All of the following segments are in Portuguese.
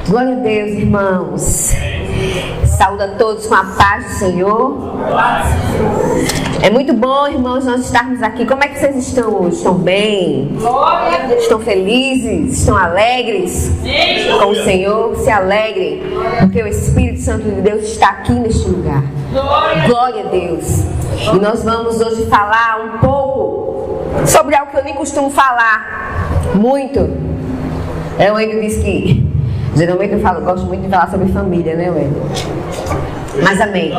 Glória a Deus, irmãos. Saúde a todos com a paz do Senhor. É muito bom, irmãos, nós estarmos aqui. Como é que vocês estão hoje? Estão bem? Estão felizes? Estão alegres com o Senhor? Se alegrem, porque o Espírito Santo de Deus está aqui neste lugar. Glória a Deus. E nós vamos hoje falar um pouco sobre algo que eu nem costumo falar muito. O Wendel disse que geralmente eu gosto muito de falar sobre família, né, Wendel? Mas amém.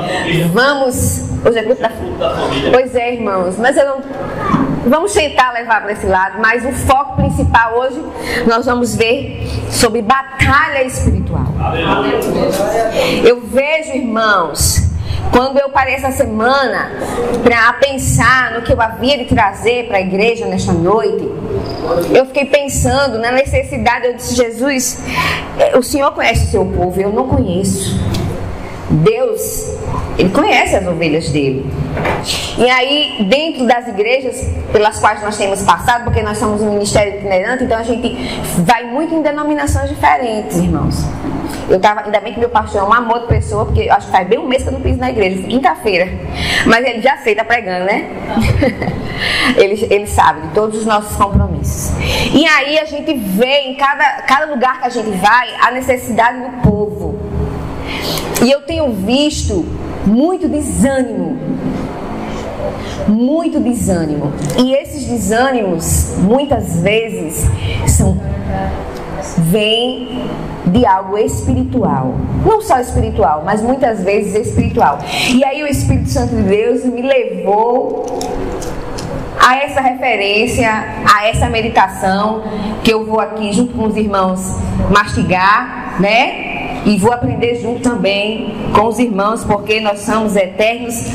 Vamos. Hoje é culto da família. Pois é, irmãos. Mas eu não. Vamos tentar levar para esse lado. Mas o foco principal hoje nós vamos ver sobre batalha espiritual. Eu vejo, irmãos, quando eu parei essa semana para pensar no que eu havia de trazer para a igreja nesta noite, eu fiquei pensando na necessidade. Eu disse: Jesus, o Senhor conhece o seu povo, eu não conheço. Deus, Ele conhece as ovelhas dele. E aí, dentro das igrejas pelas quais nós temos passado, porque nós somos um ministério itinerante, então a gente vai muito em denominações diferentes, irmãos. Ainda bem que meu pastor é um amor de pessoa, porque acho que faz bem um mês que eu não piso na igreja, quinta-feira. Mas ele já sei, tá pregando, né? Ele sabe de todos os nossos compromissos. E aí a gente vê em cada lugar que a gente vai a necessidade do povo. E eu tenho visto muito desânimo. Muito desânimo. E esses desânimos, muitas vezes, vêm de algo espiritual. Não só espiritual, mas muitas vezes espiritual. E aí o Espírito Santo de Deus me levou a essa referência, a essa meditação, que eu vou aqui junto com os irmãos mastigar, né? E vou aprender junto também com os irmãos, porque nós somos eternos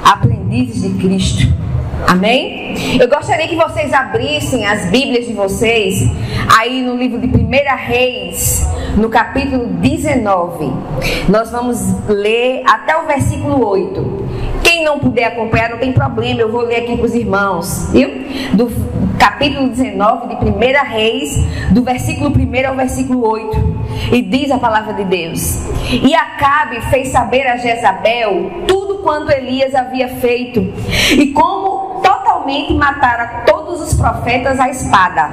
aprendizes de Cristo. Amém? Eu gostaria que vocês abrissem as Bíblias de vocês aí no livro de 1 Reis, no capítulo 19. Nós vamos ler até o versículo 8. Quem não puder acompanhar, não tem problema, eu vou ler aqui para os irmãos, viu? Do capítulo 19 de 1 Reis, do versículo 1 ao versículo 8. E diz a palavra de Deus: E Acabe fez saber a Jezabel tudo quanto Elias havia feito, e como totalmente matara todos os profetas à espada.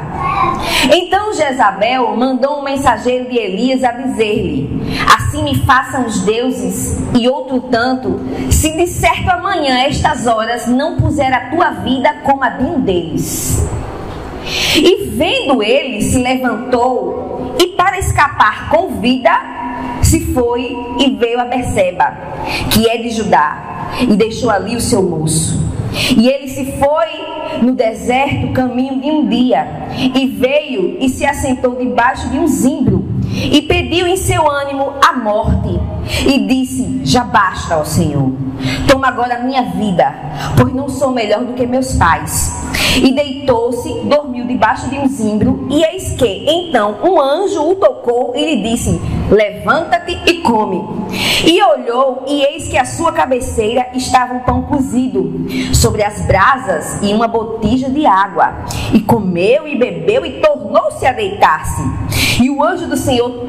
Então Jezabel mandou um mensageiro de Elias a dizer-lhe: Assim me façam os deuses e outro tanto, se de certo amanhã a estas horas não puser a tua vida como a de um deles. E vendo ele, se levantou, e para escapar com vida, se foi e veio a Berseba, que é de Judá, e deixou ali o seu moço. E ele se foi no deserto caminho de um dia, e veio e se assentou debaixo de um zimbro, e pediu em seu ânimo a morte, e disse: Já basta, ó Senhor, toma agora a minha vida, pois não sou melhor do que meus pais. E deitou-se, dormiu debaixo de um zimbro, e eis que então um anjo o tocou e lhe disse: Levanta-te e come. E olhou, e eis que à sua cabeceira estava um pão cozido sobre as brasas e uma botija de água. E comeu e bebeu e tornou-se a deitar-se. E o anjo do Senhor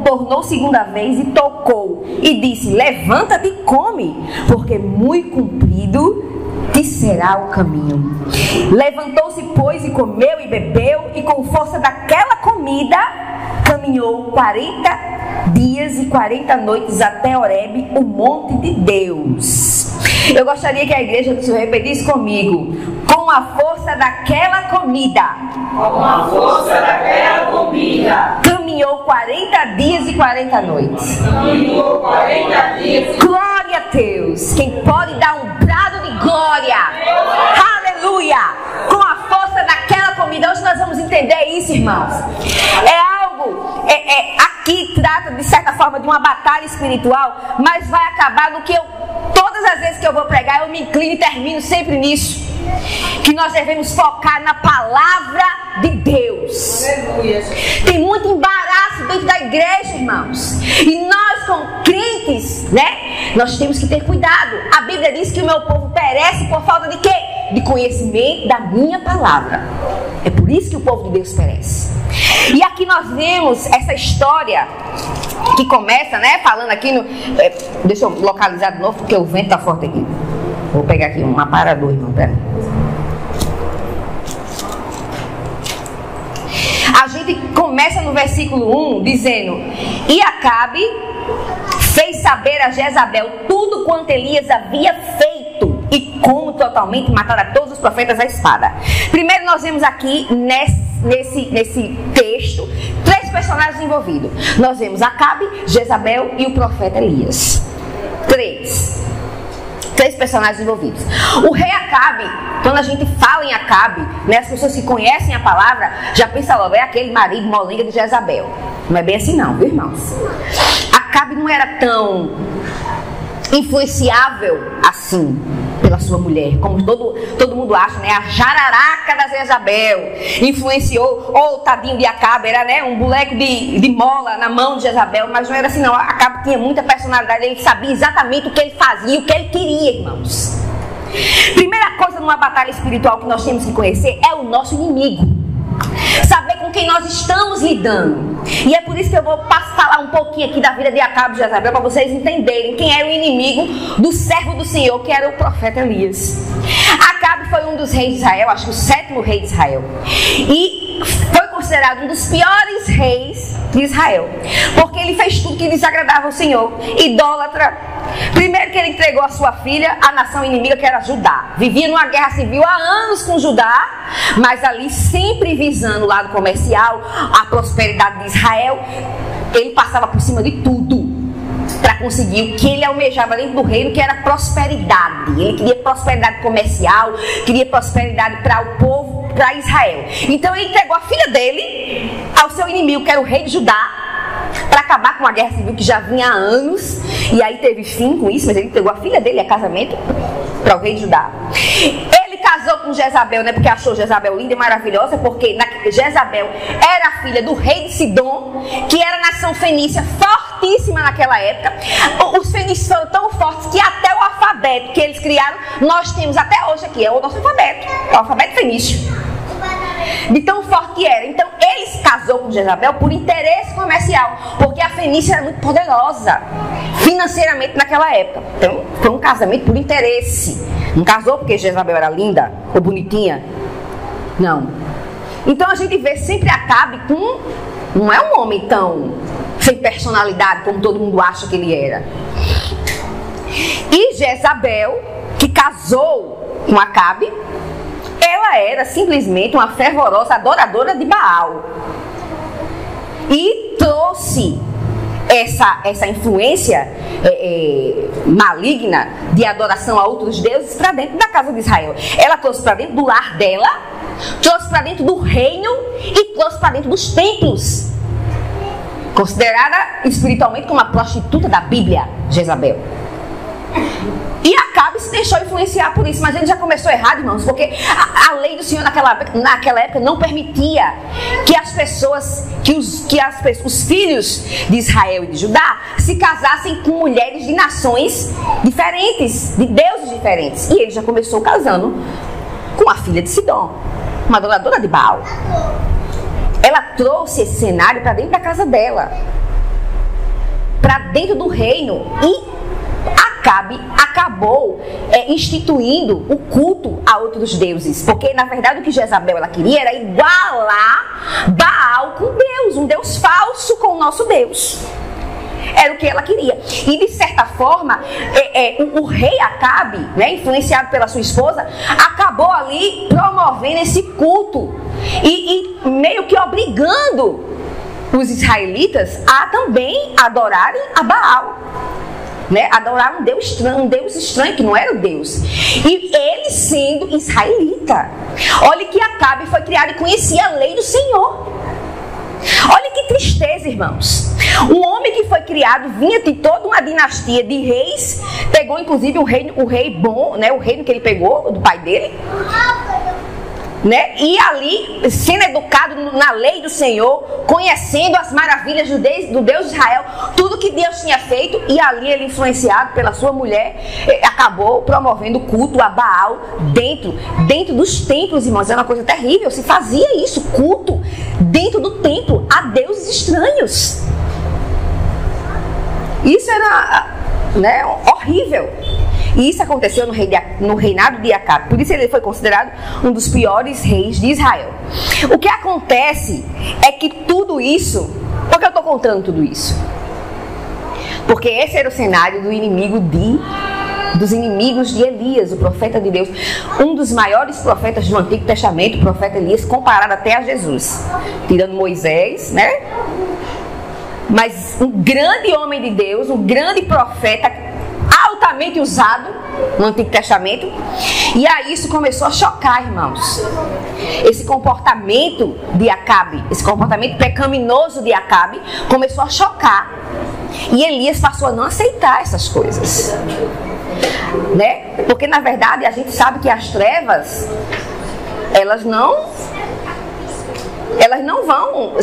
tornou segunda vez e tocou e disse: Levanta-te e come, porque muito comprido te será o caminho. Levantou-se, pois, e comeu e bebeu, e com força daquela comida caminhou 40 dias e 40 noites até Horebe, o monte de Deus. Eu gostaria que a igreja do Senhor repetisse comigo: com a força daquela comida. Com a força daquela comida. Caminhou 40 dias e 40 noites. Caminhou 40 dias. Glória a Deus. Quem pode dar um brado de glória? Aleluia. Com a força daquela comida. Hoje nós vamos entender isso, irmãos. É algo, aqui trata de certa forma de uma batalha espiritual, mas vai acabar no que todas as vezes que eu vou pregar, eu me inclino e termino sempre nisso. Que nós devemos focar na palavra de Deus. Aleluia. Tem muito embaraço dentro da igreja, irmãos. E nós, como crentes, né? Nós temos que ter cuidado. A Bíblia diz que o meu povo perece por falta de quê? de conhecimento da minha palavra. É por isso que o povo de Deus perece. E aqui nós vemos essa história que começa, né, falando aqui no... deixa eu localizar de novo, porque o vento está forte aqui. Vou pegar aqui um aparador, irmão, pera. A gente começa no versículo 1 dizendo: e Acabe fez saber a Jezabel tudo quanto Elias havia feito e como totalmente matara todos os profetas à espada. Primeiro nós vemos aqui nesse texto 3 personagens envolvidos. Nós vemos Acabe, Jezabel e o profeta Elias. 3 personagens envolvidos. O rei Acabe, quando a gente fala em Acabe, né, as pessoas que conhecem a palavra já pensam logo, é aquele marido molenga de Jezabel. Não é bem assim não, viu, irmãos? Acabe não era tão influenciável assim pela sua mulher, como todo mundo acha, né? A jararaca da Jezabel influenciou, ou tadinho de Acabe, era, né, um boneco de mola na mão de Jezabel, mas não era assim não. Acabe tinha muita personalidade, ele sabia exatamente o que ele fazia, o que ele queria, irmãos. Primeira coisa numa batalha espiritual que nós temos que conhecer é o nosso inimigo. Saber com quem nós estamos lidando. E é por isso que eu vou falar um pouquinho aqui da vida de Acabe e de Jezabel, para vocês entenderem quem era o inimigo do servo do Senhor, que era o profeta Elias. Acabe foi um dos reis de Israel, acho que o 7º rei de Israel, e foi considerado um dos piores reis de Israel, porque ele fez tudo que desagradava ao Senhor. Idólatra. Primeiro que ele entregou a sua filha à nação inimiga, que era Judá. Vivia numa guerra civil há anos com Judá, mas ali sempre visando o lado comercial, a prosperidade de Israel. Ele passava por cima de tudo para conseguir o que ele almejava dentro do reino, que era prosperidade. Ele queria prosperidade comercial, queria prosperidade para o povo, para Israel. Então ele entregou a filha dele ao seu inimigo, que era o rei de Judá, para acabar com uma guerra civil que já vinha há anos. E aí teve fim com isso, mas ele entregou a filha dele a casamento para o rei de Judá. Ele casou com Jezabel, né, porque achou Jezabel linda e maravilhosa, porque Jezabel era a filha do rei de Sidom, que era nação fenícia fortíssima naquela época. Os fenícios foram tão fortes que até o alfabeto que eles criaram, nós temos até hoje aqui, é o nosso alfabeto, é o alfabeto fenício. De tão forte que era. Então ele se casou com Jezabel por interesse comercial, porque a Fenícia era muito poderosa financeiramente naquela época. Então foi um casamento por interesse. Não casou porque Jezabel era linda ou bonitinha. Não. Então a gente vê sempre Acabe com... não é um homem tão sem personalidade como todo mundo acha que ele era. E Jezabel, que casou com Acabe, ela era simplesmente uma fervorosa adoradora de Baal. E trouxe essa influência maligna de adoração a outros deuses para dentro da casa de Israel. Ela trouxe para dentro do lar dela, trouxe para dentro do reino e trouxe para dentro dos templos. Considerada espiritualmente como uma prostituta da Bíblia, Jezabel. E Acabe se deixou influenciar por isso, mas ele já começou errado, irmãos, porque a lei do Senhor naquela época não permitia que as pessoas, os filhos de Israel e de Judá se casassem com mulheres de nações diferentes, de deuses diferentes. E ele já começou casando com a filha de Sidom, uma adoradora de Baal. Ela trouxe esse cenário para dentro da casa dela, para dentro do reino, e Acabe acabou instituindo o culto a outros deuses, porque na verdade o que Jezabel ela queria era igualar Baal com Deus, um Deus falso com o nosso Deus. Era o que ela queria. E de certa forma o rei Acabe, né, influenciado pela sua esposa, acabou ali promovendo esse culto e meio que obrigando os israelitas a também adorarem a Baal. Né? Adorar um Deus estranho, que não era o Deus. E ele sendo israelita. Olha que Acabe foi criado e conhecia a lei do Senhor. Olha que tristeza, irmãos. Um homem que foi criado, vinha de toda uma dinastia de reis, pegou inclusive o rei bom, né? O reino que ele pegou do pai dele. né? E ali, sendo educado na lei do Senhor, conhecendo as maravilhas do Deus de Israel, tudo que Deus tinha feito, e ali ele, influenciado pela sua mulher, acabou promovendo culto a Baal dentro dos templos, irmãos. É uma coisa terrível, se fazia isso, culto dentro do templo a deuses estranhos. Isso era, né, horrível. E isso aconteceu no reinado de Acabe. Por isso ele foi considerado um dos piores reis de Israel. O que acontece é que tudo isso... Por que eu estou contando tudo isso? Porque esse era o cenário dos inimigos de Elias, o profeta de Deus. Um dos maiores profetas do Antigo Testamento, o profeta Elias, comparado até a Jesus. Tirando Moisés, né? Mas um grande homem de Deus, um grande profeta, altamente usado no Antigo Testamento. E aí isso começou a chocar, irmãos. Esse comportamento de Acabe, esse comportamento pecaminoso de Acabe começou a chocar. E Elias passou a não aceitar essas coisas, né? Porque na verdade a gente sabe que as trevas, elas não vão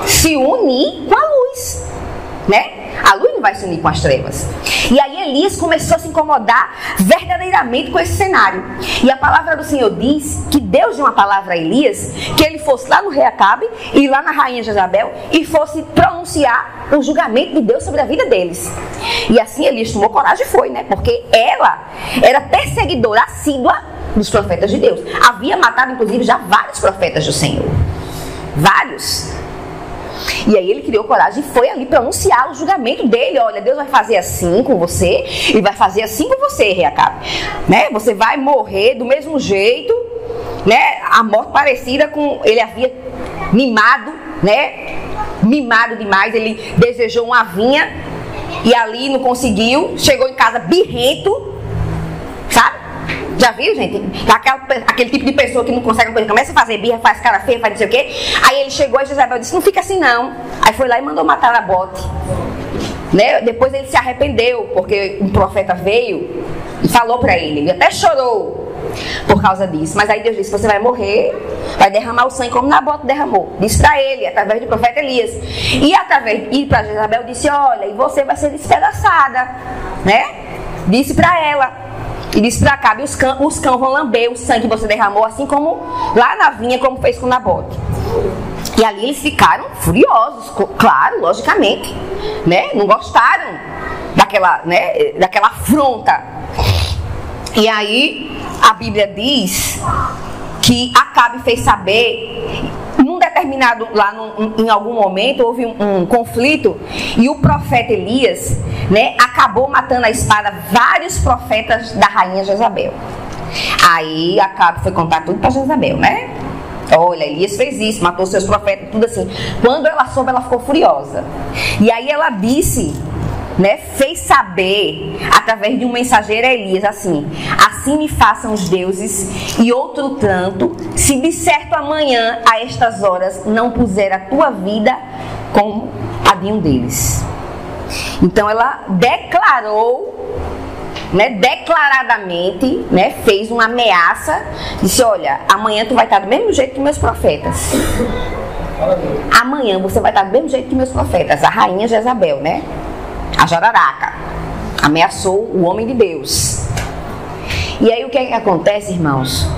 se unir com a luz, né? A luz não vai se unir com as trevas. E aí Elias começou a se incomodar verdadeiramente com esse cenário. E a palavra do Senhor diz que Deus deu uma palavra a Elias, que ele fosse lá no rei Acabe e lá na rainha Jezabel e fosse pronunciar o julgamento de Deus sobre a vida deles. E assim Elias tomou coragem e foi, né? Porque ela era perseguidora assídua dos profetas de Deus. Havia matado inclusive já vários profetas do Senhor. Vários. E aí ele criou coragem e foi ali pronunciar o julgamento dele. Olha, Deus vai fazer assim com você e vai fazer assim com você, rei Acabe, né? Você vai morrer do mesmo jeito, né? A morte parecida com... Ele havia mimado, né? Mimado demais. Ele desejou uma vinha e ali não conseguiu. Chegou em casa birrento, sabe? Já viu, gente? Aquele tipo de pessoa que não consegue uma coisa, começa a fazer birra, faz cara feia, faz não sei o quê. Aí ele chegou e Jezabel disse, não fica assim não. Aí foi lá e mandou matar Nabote, né? Depois ele se arrependeu, porque um profeta veio e falou pra ele. Ele até chorou por causa disso. Mas aí Deus disse, você vai morrer, vai derramar o sangue como Nabote derramou. Disse pra ele, através do profeta Elias. E pra Jezabel disse, olha, e você vai ser despedaçada, né? Disse pra ela. E disse para Acabe, os cães vão lamber o sangue que você derramou, assim como lá na vinha, como fez com Nabote. E ali eles ficaram furiosos, claro, logicamente, né? Não gostaram daquela afronta. E aí a Bíblia diz que Acabe fez saber, num determinado, em algum momento houve um conflito e o profeta Elias, né, acabou matando a espada vários profetas da rainha Jezabel. Aí Acabe foi contar tudo para Jezabel, né? Olha, Elias fez isso, matou seus profetas, tudo assim. Quando ela soube, ela ficou furiosa. E aí ela disse, né, fez saber através de um mensageiro a Elias assim me façam os deuses e outro tanto, se de certo amanhã a estas horas não puser a tua vida como a de um deles. Então ela declarou, né, declaradamente, né, fez uma ameaça, disse, olha, amanhã tu vai estar do mesmo jeito que meus profetas. Amanhã você vai estar do mesmo jeito que meus profetas. A rainha Jezabel, né, a jararaca, ameaçou o homem de Deus. E aí o que é que acontece, irmãos?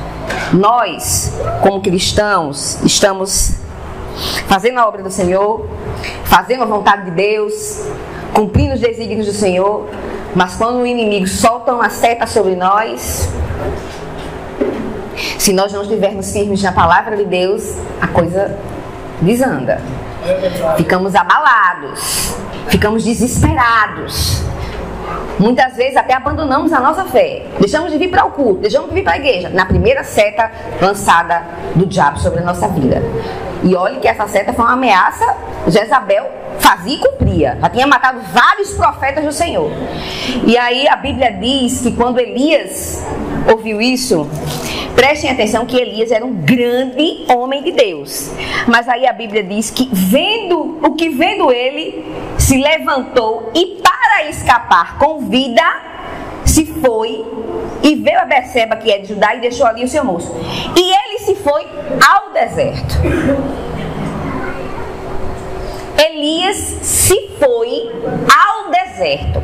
Nós, como cristãos, estamos fazendo a obra do Senhor, fazendo a vontade de Deus, cumprindo os desígnios do Senhor, mas quando o inimigo solta uma seta sobre nós, se nós não estivermos firmes na palavra de Deus, a coisa desanda. Ficamos abalados, ficamos desesperados. Muitas vezes até abandonamos a nossa fé. Deixamos de vir para o culto, deixamos de vir para a igreja, na primeira seta lançada do diabo sobre a nossa vida. E olhe que essa seta foi uma ameaça. Jezabel fazia e cumpria. Já tinha matado vários profetas do Senhor. E aí a Bíblia diz que quando Elias ouviu isso, prestem atenção que Elias era um grande homem de Deus. Mas aí a Bíblia diz que vendo ele, se levantou e para escapar com vida, se foi e veio a Berseba, que é de Judá, e deixou ali o seu moço. E ele se foi ao deserto. Elias se foi ao deserto.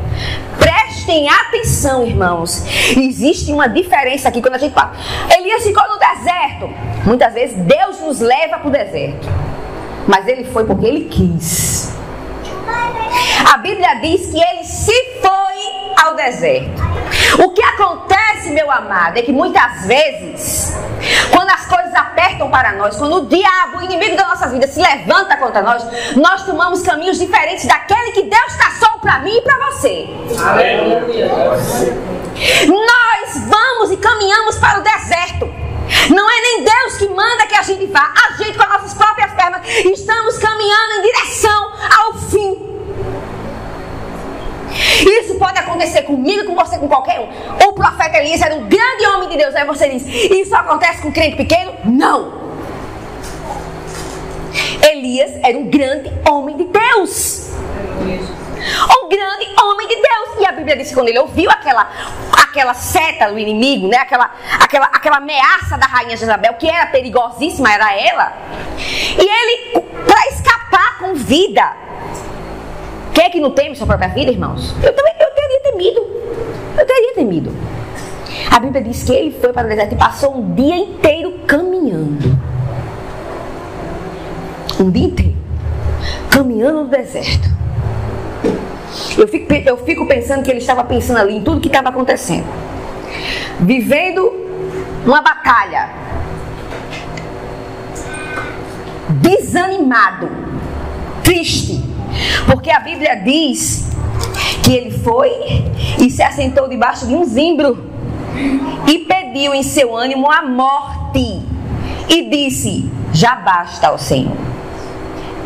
Prestem atenção, irmãos. Existe uma diferença aqui quando a gente fala. Elias ficou no deserto. Muitas vezes Deus nos leva para o deserto. Mas ele foi porque ele quis. A Bíblia diz que ele se foi ao deserto. O que acontece, meu amado, é que muitas vezes, quando as coisas apertam para nós, quando o diabo, o inimigo da nossa vida, se levanta contra nós, nós tomamos caminhos diferentes daquele que Deus traçou para mim e para você. Aleluia. Nós vamos e caminhamos para o deserto. Não é nem Deus que manda que a gente vá. A gente, com as nossas próprias pernas, estamos caminhando em direção ao fim. Isso pode acontecer comigo, com você, com qualquer um. O profeta Elias era um grande homem de Deus. Aí você diz, isso acontece com um crente pequeno? Não. Elias era um grande homem de Deus. Um grande homem de Deus. E a Bíblia diz que quando ele ouviu aquela seta do inimigo, né? aquela ameaça da rainha Jezabel, que era perigosíssima, era ela. E ele, para escapar com vida. Quem é que não teme sua própria vida, irmãos? Eu teria temido. Eu teria temido. A Bíblia diz que ele foi para o deserto e passou um dia inteiro caminhando. Um dia inteiro. Caminhando no deserto. Eu fico pensando que ele estava pensando ali em tudo que estava acontecendo. Vivendo uma batalha. Desanimado. Triste. Porque a Bíblia diz que ele foi e se assentou debaixo de um zimbro e pediu em seu ânimo a morte e disse, já basta, ó Senhor,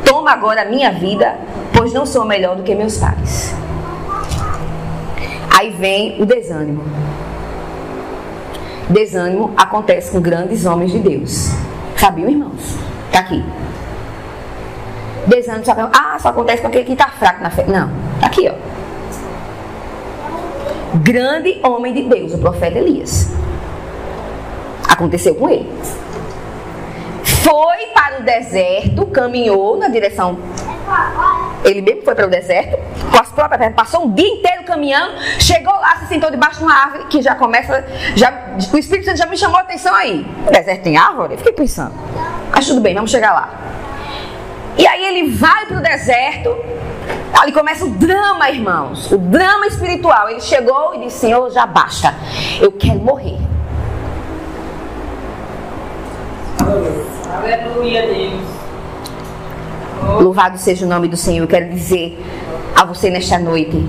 toma agora a minha vida, pois não sou melhor do que meus pais. Aí vem o desânimo. Desânimo acontece com grandes homens de Deus. Sabiam, irmãos? Está aqui. Desânimo só acontece com aquele que está fraco na fé. Não, está aqui, ó. Grande homem de Deus, o profeta Elias. Aconteceu com ele. Foi para o deserto, caminhou na direção. Ele mesmo foi para o deserto, com as próprias pernas, passou um dia inteiro caminhando, chegou lá, se sentou debaixo de uma árvore, que já começa, o Espírito Santo já me chamou a atenção aí. O deserto tem árvore? Eu fiquei pensando. Mas tudo bem, vamos chegar lá. E aí ele vai para o deserto, ali começa o drama, irmãos, o drama espiritual. Ele chegou e disse, Senhor, já basta, eu quero morrer. Aleluia, Deus. Louvado seja o nome do Senhor. Eu quero dizer a você nesta noite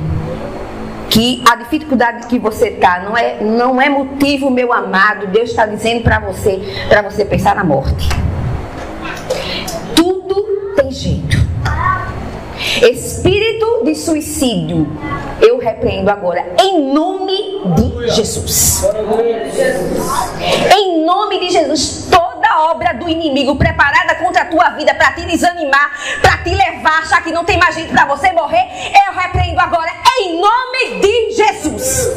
que a dificuldade que você está não é motivo, meu amado. Deus está dizendo para você pensar na morte. Tudo tem jeito. Espírito de suicídio, eu repreendo agora em nome de Jesus. Em nome de Jesus, toda obra do inimigo preparada contra a tua vida para te desanimar, para te levar, achar que não tem mais jeito para você morrer, eu repreendo agora em nome de Jesus.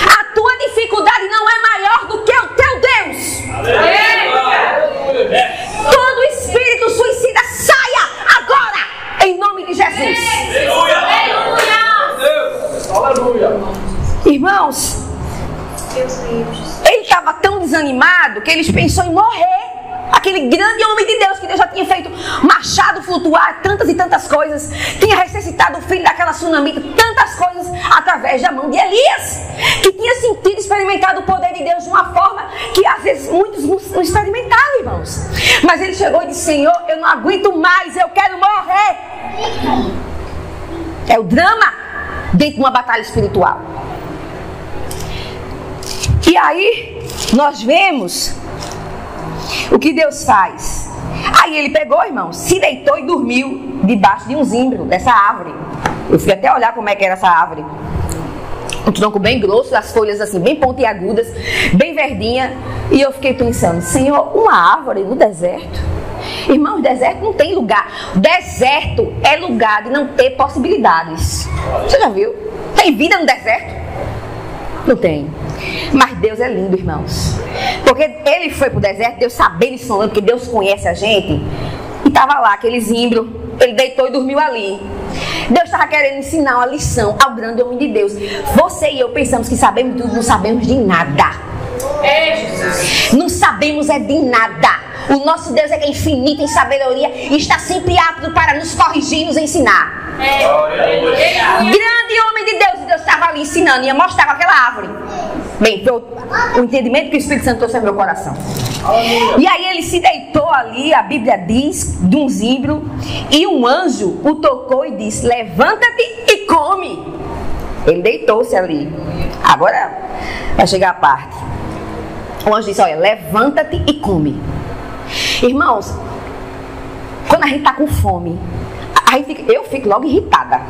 A tua dificuldade não é maior do que o teu Deus. Todo espírito suicida saia agora em nome de Jesus. Aleluia. Irmãos, ele estava tão desanimado que ele pensou em morrer. Aquele grande homem de Deus, que Deus já tinha feito machado flutuar, tantas e tantas coisas, tinha ressuscitado o filho daquela tsunamita, tantas coisas através da mão de Elias, que tinha sentido, experimentado o poder de Deus de uma forma que às vezes muitos não experimentaram, irmãos. Mas ele chegou e disse, Senhor, eu não aguento mais, eu quero morrer. É o drama dentro de uma batalha espiritual. E aí nós vemos o que Deus faz. Aí ele pegou, irmão, se deitou e dormiu debaixo de um zimbro dessa árvore. Eu fui até olhar como é que era essa árvore. Um tronco bem grosso, as folhas assim bem pontiagudas, bem verdinha. E eu fiquei pensando, Senhor, uma árvore no deserto? Irmão, o deserto não tem lugar. Deserto é lugar de não ter possibilidades. Você já viu? Tem vida no deserto? Não tem. Mas Deus é lindo, irmãos. Porque ele foi pro deserto, Deus sabendo e sonhando, porque Deus conhece a gente. E estava lá, aquele zimbro. Ele deitou e dormiu ali. Deus estava querendo ensinar uma lição ao grande homem de Deus. Você e eu pensamos que sabemos tudo, não sabemos de nada. Não sabemos é de nada. O nosso Deus é que é infinito em sabedoria e está sempre apto para nos corrigir e nos ensinar. Grande homem de Deus, e Deus estava ali ensinando, ia mostrar com aquela árvore. Bem, foi o entendimento que o Espírito Santo trouxe ao meu coração. E aí ele se deitou ali, a Bíblia diz, de um zimbro, e um anjo o tocou e disse: levanta-te e come. Ele deitou-se ali. Agora vai chegar a parte. O anjo disse: olha, levanta-te e come. Irmãos, quando a gente está com fome, eu fico logo irritada.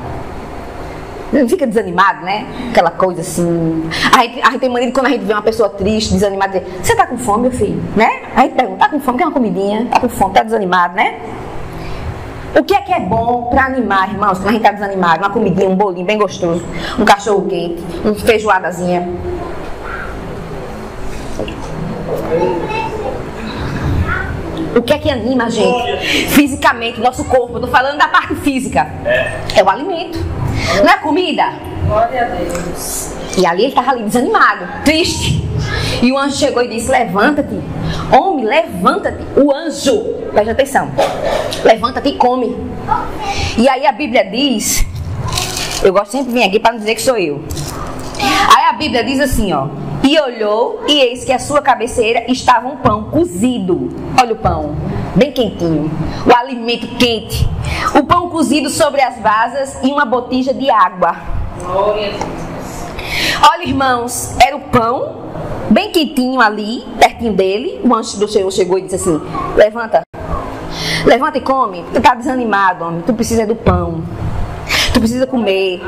Não fica desanimado, né? Aquela coisa assim. A gente tem mania de quando a gente vê uma pessoa triste, desanimada, dizer: você tá com fome, meu filho? Né? A gente pergunta: tá com fome? Quer uma comidinha? Tá com fome? Tá desanimado, né? O que é bom para animar, irmãos, quando a gente tá desanimado? Uma comidinha, um bolinho bem gostoso, um cachorro quente, uma feijoadazinha. O que é que anima a gente? Fisicamente, nosso corpo. Eu tô falando da parte física. É o alimento. Não é comida? Glória a Deus. E ali ele estava ali desanimado, triste. E o anjo chegou e disse: levanta-te. Homem, levanta-te. O anjo, preste atenção, levanta-te e come. E aí a Bíblia diz, eu gosto sempre de vir aqui para não dizer que sou eu. Aí a Bíblia diz assim, ó: e olhou, e eis que a sua cabeceira estava um pão cozido. Olha o pão, bem quentinho, o alimento quente. O pão cozido sobre as brasas e uma botija de água. Glória a Deus. Olha, irmãos, era o pão bem quentinho ali, pertinho dele. O anjo do Senhor chegou e disse assim: levanta, levanta e come. Tu tá desanimado, homem, tu precisa do pão. Tu precisa comer,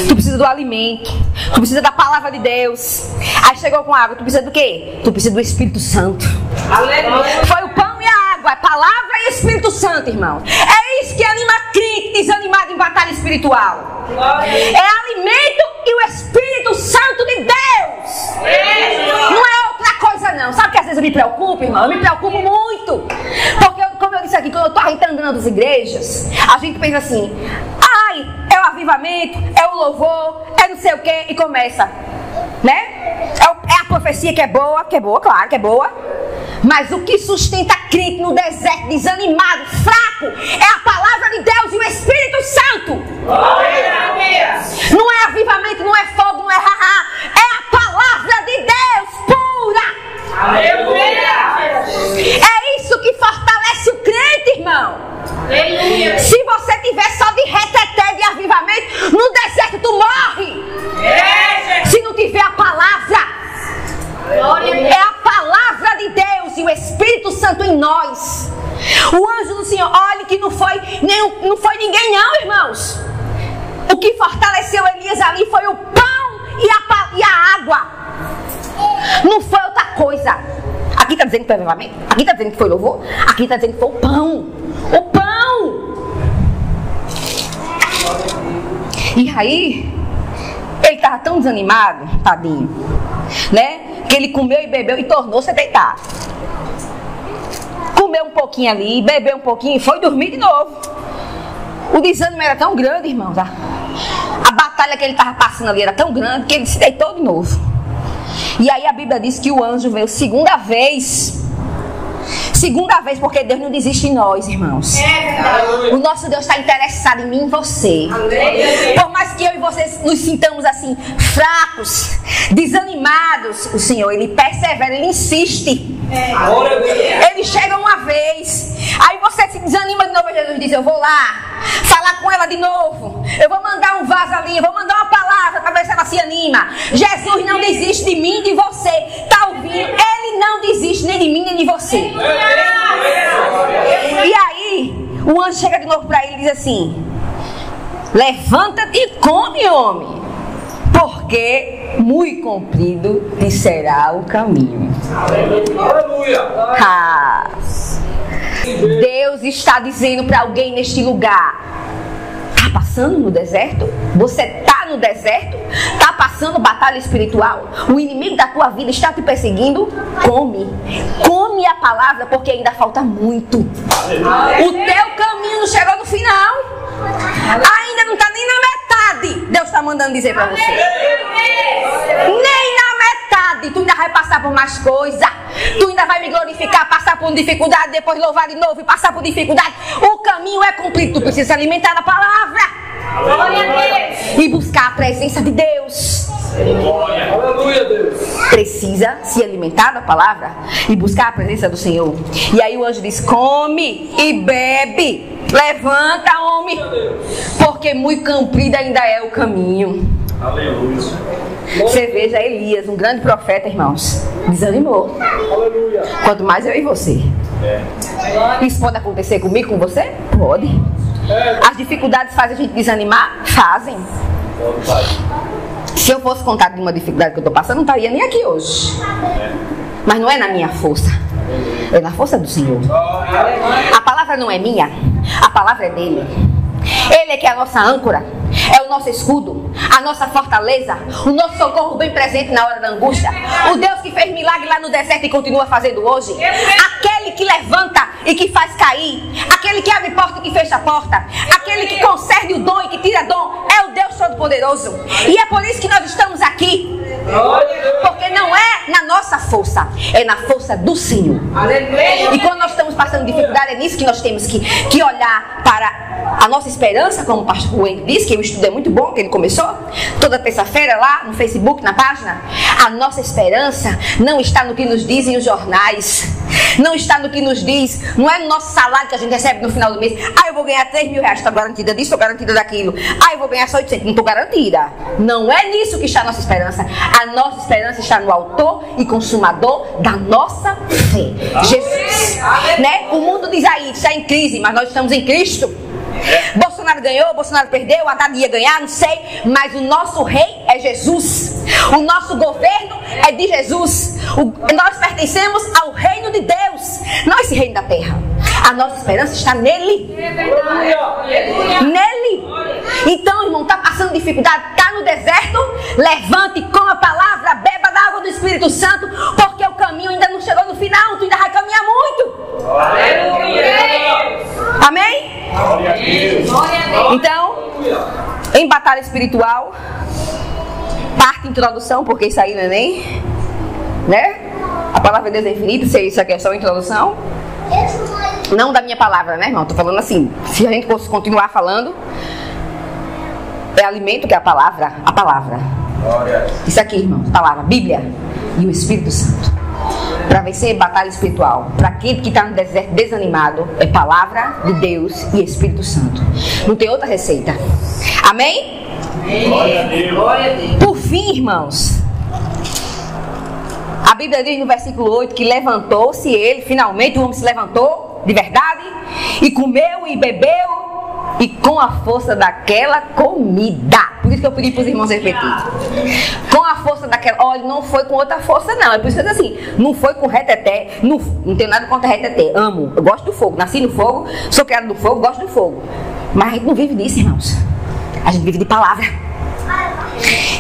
tu precisa do alimento, tu precisa da palavra de Deus. Aí chegou com água, tu precisa do quê? Tu precisa do Espírito Santo. Aleluia. Foi o pão e a água, a palavra e o Espírito Santo, irmão. É isso que anima crente desanimado em batalha espiritual. É alimento e o Espírito Santo de Deus. Não é outra coisa não. Sabe que às vezes eu me preocupo, irmão? Eu me preocupo muito. Porque, como eu disse aqui, quando eu estou andando nas igrejas, a gente pensa assim: ai, é o avivamento, é o louvor, é não sei o que, e começa, né? É a profecia que é boa, claro que é boa. Mas o que sustenta crente no deserto, desanimado, fraco, é a palavra de Deus e o Espírito Santo. Não é avivamento, não é fogo, não é haha. É a palavra de Deus pura. Aleluia. É isso que fortalece o crente, irmão. Aleluia. Se você tiver só de reteté de avivamento, no deserto tu morre. Se não tiver a palavra. É a palavra de Deus e o Espírito Santo em nós. O anjo do Senhor, olha que não foi ninguém não, irmãos. O que fortaleceu Elias ali foi o pão e a água. Não foi outra coisa. Aqui está dizendo que foi avivamento, aqui está dizendo que foi louvor, aqui está dizendo que foi o pão. O pão. E aí, ele estava tão desanimado, tadinho, né? Que ele comeu e bebeu e tornou-se a deitar. Comeu um pouquinho ali, bebeu um pouquinho e foi dormir de novo. O desânimo era tão grande, irmãos. A batalha que ele estava passando ali era tão grande que ele se deitou de novo. E aí a Bíblia diz que o anjo veio segunda vez. Segunda vez, porque Deus não desiste de nós, irmãos. O nosso Deus está interessado em mim e em você. Por mais que eu e vocês nos sintamos assim, fracos, desanimados, o Senhor, Ele persevera, Ele insiste. Ele chega uma vez, aí você se desanima de novo. Jesus diz: eu vou lá falar com ela de novo. Eu vou mandar um vaso ali, eu vou mandar uma palavra para ver se ela se anima. Jesus não desiste de mim e de você. Está ouvindo? Ele não desiste nem de mim nem de você. E aí o anjo chega de novo para ele e diz assim: levanta-te e come, homem, porque muito comprido te será o caminho. Ah, Deus está dizendo para alguém neste lugar: está passando no deserto? Você está está no deserto, está passando batalha espiritual, o inimigo da tua vida está te perseguindo, come a palavra, porque ainda falta muito. O teu caminho não chegou no final, ainda não está nem na metade. Deus está mandando dizer para você, nem na metade. Tu ainda vai passar por mais coisa, tu ainda vai me glorificar, passar por dificuldade, depois louvar de novo e passar por dificuldade. O caminho é cumprido, tu precisa se alimentar da palavra e buscar a presença de Deus. Aleluia, Deus. Precisa se alimentar da palavra e buscar a presença do Senhor. E aí o anjo diz: come e bebe, levanta, homem, porque muito comprido ainda é o caminho. Aleluia. Você veja Elias, um grande profeta, irmãos, desanimou. Aleluia. Quanto mais eu e você. Isso pode acontecer comigo, com você? Pode. As dificuldades fazem a gente desanimar? Fazem. Se eu fosse contar de uma dificuldade que eu estou passando, não estaria nem aqui hoje. Mas não é na minha força, é na força do Senhor. A palavra não é minha, a palavra é dele. Ele é que é a nossa âncora, é o nosso escudo, a nossa fortaleza, o nosso socorro bem presente na hora da angústia. O Deus que fez milagre lá no deserto e continua fazendo hoje. Aquele que levanta e que faz cair, aquele que abre porta e que fecha a porta, aquele que concede o dom e que tira dom, é o Deus Todo-Poderoso. E é por isso que nós estamos aqui, porque não é na nossa força, é na força do Senhor. E quando nós estamos passando dificuldade, é nisso que nós temos que olhar para a nossa esperança, como o pastor Wendel disse, que o estudo é muito bom, que ele começou toda terça-feira lá no Facebook, na página. A nossa esperança não está no que nos dizem os jornais, não está no que nos diz, não é no nosso salário que a gente recebe no final do mês. Eu vou ganhar 3 mil reais, estou garantida disso, estou garantida daquilo. Eu vou ganhar só 800, não estou garantida. Não é nisso que está a nossa esperança. A nossa esperança está no autor e consumador da nossa fé, Jesus, né? O mundo diz aí, está em crise, mas nós estamos em Cristo. Bolsonaro ganhou, Bolsonaro perdeu, Haddad ia ganhar, não sei, mas o nosso rei é Jesus, o nosso governo é de Jesus, nós pertencemos ao reino de Deus, não esse reino da terra. A nossa esperança está nele, nele. Então, irmão, está passando dificuldade, está no deserto, levante, coma a palavra, beba da água do Espírito Santo, porque o caminho ainda não chegou no final, tu ainda vai caminhar muito. Amém? Então, em batalha espiritual, parte introdução, porque isso aí não é nem, né? A palavra de Deus é infinita, isso aqui é só uma introdução. Não da minha palavra, né, irmão? Tô falando assim, se a gente fosse continuar falando, é alimento que é a palavra. Isso aqui, irmão, palavra, Bíblia e o Espírito Santo. Para vencer batalha espiritual, para aquele que está no deserto desanimado, é palavra de Deus e Espírito Santo. Não tem outra receita. Amém? Glória a Deus. Por fim, irmãos, a Bíblia diz no versículo 8 que levantou-se ele, finalmente o homem se levantou de verdade e comeu e bebeu, e com a força daquela comida. Por isso que eu pedi para os irmãos repetirem. Com a força daquela... Olha, não foi com outra força não. É por isso que eu digo assim, não foi com reteté. Não tenho nada contra reteté. Amo. Eu gosto do fogo. Nasci no fogo. Sou criado no fogo. Gosto do fogo. Mas a gente não vive disso, irmãos. A gente vive de palavra.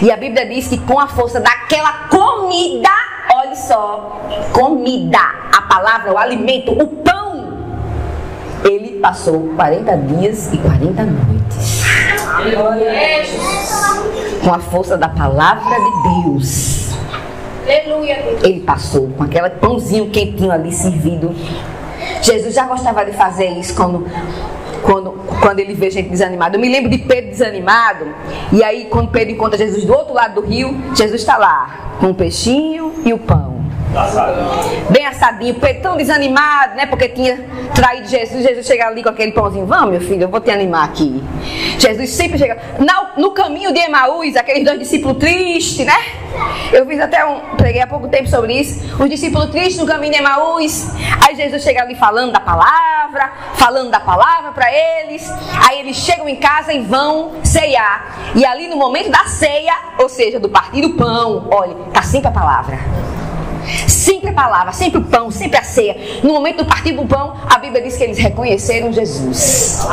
E a Bíblia diz que com a força daquela comida... Olha só. Comida. A palavra, o alimento, o pão. Ele passou 40 dias e 40 noites. Com a força da palavra de Deus. Ele passou com aquele pãozinho quentinho ali servido. Jesus já gostava de fazer isso quando ele vê gente desanimada. Eu me lembro de Pedro desanimado. E aí quando Pedro encontra Jesus do outro lado do rio, Jesus está lá com o peixinho e o pão. Bem assadinho, Pedro tão desanimado, né? Porque tinha traído Jesus. Jesus chega ali com aquele pãozinho. Vamos, meu filho, eu vou te animar aqui. Jesus sempre chega no caminho de Emaús, aqueles 2 discípulos tristes, né? Eu fiz preguei há pouco tempo sobre isso. Os discípulos tristes no caminho de Emaús. Aí Jesus chega ali falando da palavra para eles. Aí eles chegam em casa e vão ceiar. E ali no momento da ceia, ou seja, do partir do pão, olha, tá sempre a palavra. Sempre a palavra, sempre o pão, sempre a ceia. No momento do partir do pão, a Bíblia diz que eles reconheceram Jesus.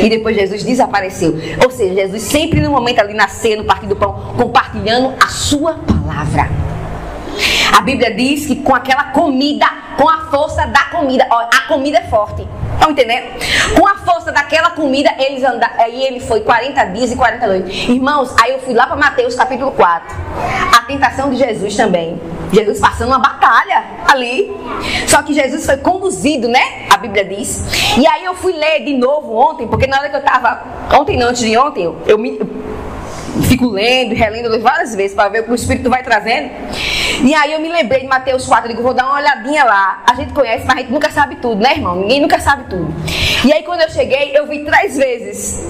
E depois Jesus desapareceu. Ou seja, Jesus sempre no momento ali na ceia, no partir do pão, compartilhando a sua palavra. A Bíblia diz que com aquela comida, com a força da comida, ó, a comida é forte. Estão entendendo? Com a força daquela comida, eles andaram. Aí ele foi 40 dias e 40 noites. Irmãos, aí eu fui lá para Mateus capítulo 4. A tentação de Jesus também. Jesus passando uma batalha ali. Só que Jesus foi conduzido, né? A Bíblia diz. E aí eu fui ler de novo ontem, porque na hora que eu estava. Ontem não, antes de ontem, eu fico lendo e relendo várias vezes para ver o que o Espírito vai trazendo. E aí eu me lembrei de Mateus 4, eu digo, vou dar uma olhadinha lá. A gente conhece, mas a gente nunca sabe tudo, né, irmão? Ninguém nunca sabe tudo. E aí quando eu cheguei, eu vi 3 vezes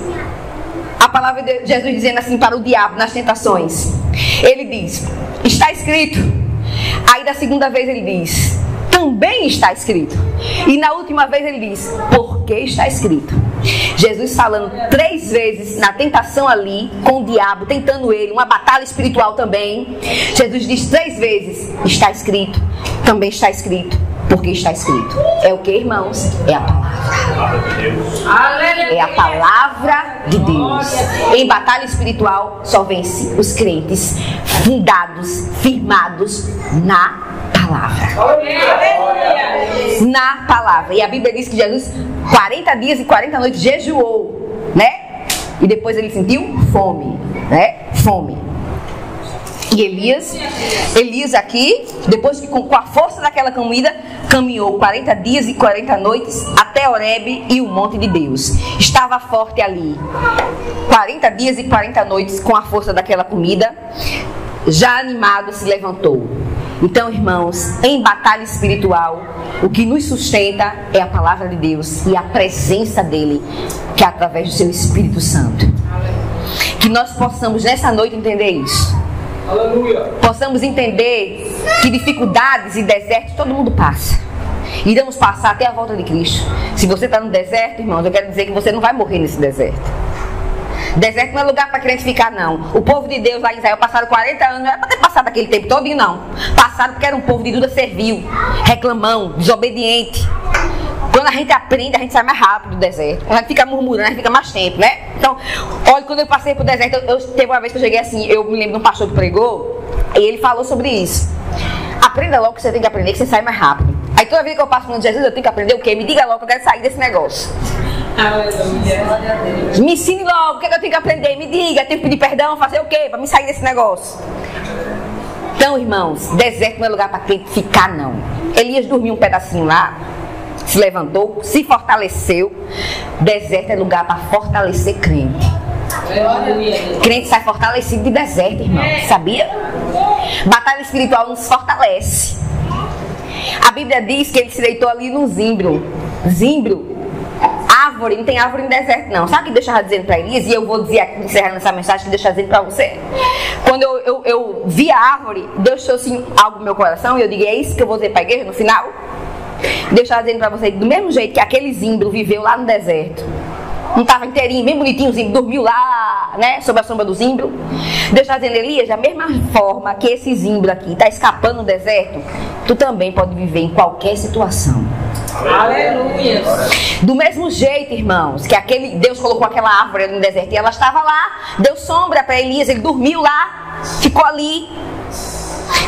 a palavra de Jesus dizendo assim para o diabo nas tentações. Ele diz, está escrito. Aí da segunda vez ele diz, também está escrito. E na última vez ele diz, porque está escrito. Jesus falando 3 vezes na tentação ali, com o diabo, tentando ele, uma batalha espiritual também. Jesus diz 3 vezes, está escrito, também está escrito, porque está escrito. É o que, irmãos? É a palavra. É a palavra de Deus. Em batalha espiritual só vence os crentes fundados, firmados na palavra. Na palavra. E a Bíblia diz que Jesus 40 dias e 40 noites jejuou, né? E depois ele sentiu fome, né? Fome. E Elias aqui, depois que com a força daquela comida, caminhou 40 dias e 40 noites até Horebe e o monte de Deus. Estava forte ali. 40 dias e 40 noites com a força daquela comida, já animado se levantou. Então, irmãos, em batalha espiritual, o que nos sustenta é a palavra de Deus e a presença dele, que é através do seu Espírito Santo. Que nós possamos nessa noite entender isso. Aleluia. Possamos entender que dificuldades e desertos todo mundo passa. Iremos passar até a volta de Cristo. Se você está no deserto, irmãos, eu quero dizer que você não vai morrer nesse deserto. Deserto não é lugar para crente ficar, não. O povo de Deus lá em Israel passaram 40 anos, não era para ter passado aquele tempo todinho, não. Passaram porque era um povo de dura servil, reclamão, desobediente. Quando a gente aprende, a gente sai mais rápido do deserto. Quando a gente fica murmurando, a gente fica mais tempo, né? Então, olha, quando eu passei pro deserto, teve uma vez que eu cheguei assim, eu me lembro de um pastor que pregou, e ele falou sobre isso. Aprenda logo que você tem que aprender, que você sai mais rápido. Aí toda vez que eu passo por Jesus, eu tenho que aprender o quê? Me diga logo que eu quero sair desse negócio. Me ensine logo o que eu tenho que aprender. Me diga, tenho que pedir perdão, fazer o quê? Para me sair desse negócio. Então, irmãos, deserto não é lugar para quem ficar, não. Elias dormiu um pedacinho lá, se levantou, se fortaleceu. Deserto é lugar para fortalecer crente. Crente sai fortalecido de deserto, irmão. Sabia? Batalha espiritual nos fortalece. A Bíblia diz que ele se deitou ali no zimbro. Zimbro, árvore, não tem árvore no deserto, não. Sabe o que Deus estava dizendo para Elias? E eu vou dizer aqui, encerrando essa mensagem, que Deus está dizendo para você. Quando eu vi a árvore, Deus trouxe algo no meu coração, e eu digo, é isso que eu vou dizer para a igreja no final? Deus estava dizendo para você, do mesmo jeito que aquele zimbro viveu lá no deserto, não estava inteirinho, bem bonitinho, o zimbro dormiu lá, né, sob a sombra do zimbro. Deus está dizendo, Elias, da mesma forma que esse zimbro aqui está escapando no deserto, tu também pode viver em qualquer situação. Aleluia. Do mesmo jeito, irmãos, que aquele Deus colocou aquela árvore no deserto e ela estava lá, deu sombra para Elias, ele dormiu lá, ficou ali.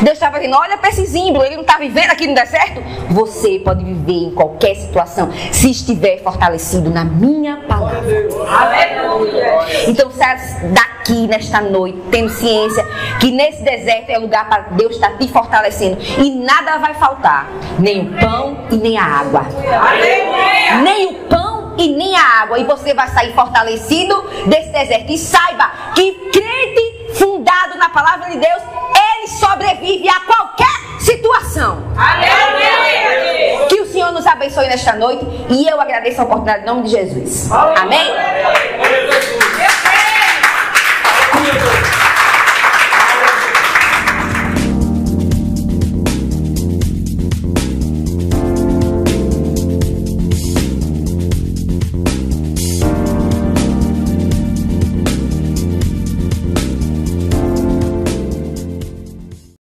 Deus estava dizendo, olha para esse zimbro, ele não está vivendo aqui no deserto? Você pode viver em qualquer situação, se estiver fortalecido na minha palavra. Aleluia. Então sai daqui nesta noite, tendo ciência que nesse deserto é lugar para Deus estar te fortalecendo. E nada vai faltar, nem o pão e nem a água. Aleluia. Nem o pão e nem a água. E você vai sair fortalecido desse deserto. E saiba que crente fundado na palavra de Deus, ele sobrevive a qualquer situação. Aleluia. Que o Senhor nos abençoe nesta noite. E eu agradeço a oportunidade em nome de Jesus. Amém?